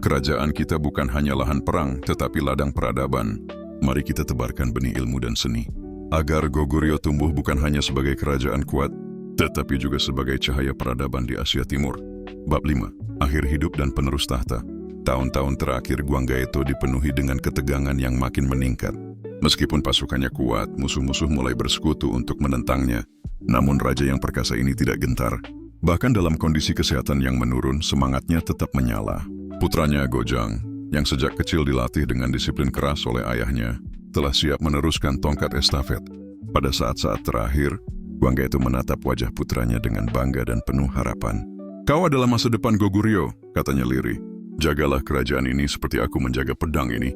Kerajaan kita bukan hanya lahan perang, tetapi ladang peradaban. Mari kita tebarkan benih ilmu dan seni, agar Goguryeo tumbuh bukan hanya sebagai kerajaan kuat, tetapi juga sebagai cahaya peradaban di Asia Timur. Bab 5. Akhir hidup dan penerus tahta. Tahun-tahun terakhir Gwanggaeto dipenuhi dengan ketegangan yang makin meningkat. Meskipun pasukannya kuat, musuh-musuh mulai bersekutu untuk menentangnya. Namun raja yang perkasa ini tidak gentar. Bahkan dalam kondisi kesehatan yang menurun, semangatnya tetap menyala. Putranya Gojang, yang sejak kecil dilatih dengan disiplin keras oleh ayahnya, telah siap meneruskan tongkat estafet. Pada saat-saat terakhir, Gwanggaeto menatap wajah putranya dengan bangga dan penuh harapan. "Kau adalah masa depan Goguryeo," katanya lirih. "Jagalah kerajaan ini seperti aku menjaga pedang ini,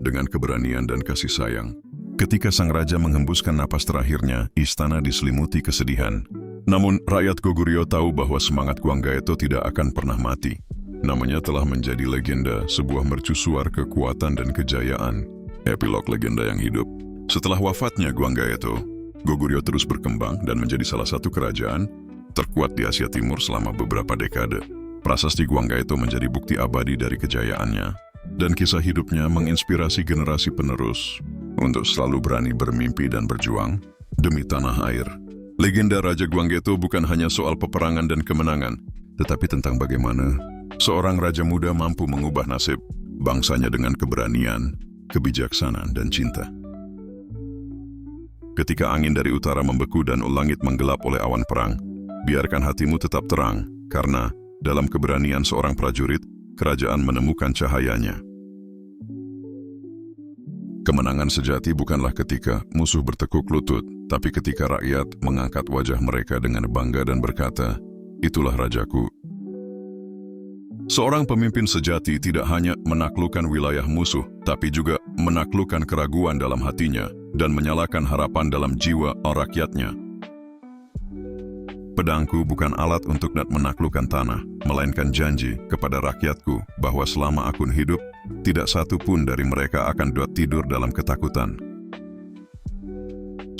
dengan keberanian dan kasih sayang." Ketika sang raja menghembuskan napas terakhirnya, istana diselimuti kesedihan. Namun, rakyat Goguryeo tahu bahwa semangat Gwanggaeto tidak akan pernah mati. Namanya telah menjadi legenda, sebuah mercusuar kekuatan dan kejayaan. Epilog legenda yang hidup. Setelah wafatnya Gwanggaeto, Goguryeo terus berkembang dan menjadi salah satu kerajaan terkuat di Asia Timur selama beberapa dekade. Prasasti Gwanggaeto menjadi bukti abadi dari kejayaannya, dan kisah hidupnya menginspirasi generasi penerus untuk selalu berani bermimpi dan berjuang demi tanah air. Legenda Raja Gwanggaeto bukan hanya soal peperangan dan kemenangan, tetapi tentang bagaimana seorang raja muda mampu mengubah nasib bangsanya dengan keberanian, kebijaksanaan, dan cinta. Ketika angin dari utara membeku dan langit menggelap oleh awan perang, biarkan hatimu tetap terang, karena dalam keberanian seorang prajurit, kerajaan menemukan cahayanya. Kemenangan sejati bukanlah ketika musuh bertekuk lutut, tapi ketika rakyat mengangkat wajah mereka dengan bangga dan berkata, "Itulah rajaku." Seorang pemimpin sejati tidak hanya menaklukkan wilayah musuh, tapi juga menaklukkan keraguan dalam hatinya dan menyalakan harapan dalam jiwa rakyatnya. Pedangku bukan alat untuk menaklukkan tanah, melainkan janji kepada rakyatku bahwa selama aku hidup, tidak satu pun dari mereka akan tidur dalam ketakutan.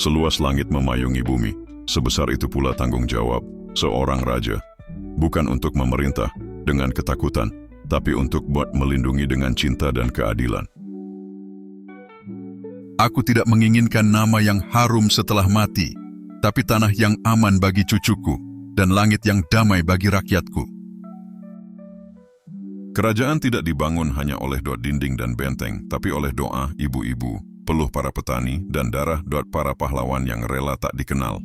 Seluas langit memayungi bumi, sebesar itu pula tanggung jawab seorang raja, bukan untuk memerintah dengan ketakutan, tapi untuk melindungi dengan cinta dan keadilan. Aku tidak menginginkan nama yang harum setelah mati, tapi tanah yang aman bagi cucuku, dan langit yang damai bagi rakyatku. Kerajaan tidak dibangun hanya oleh doa dinding dan benteng, tapi oleh doa ibu-ibu, peluh para petani, dan darah para pahlawan yang rela tak dikenal.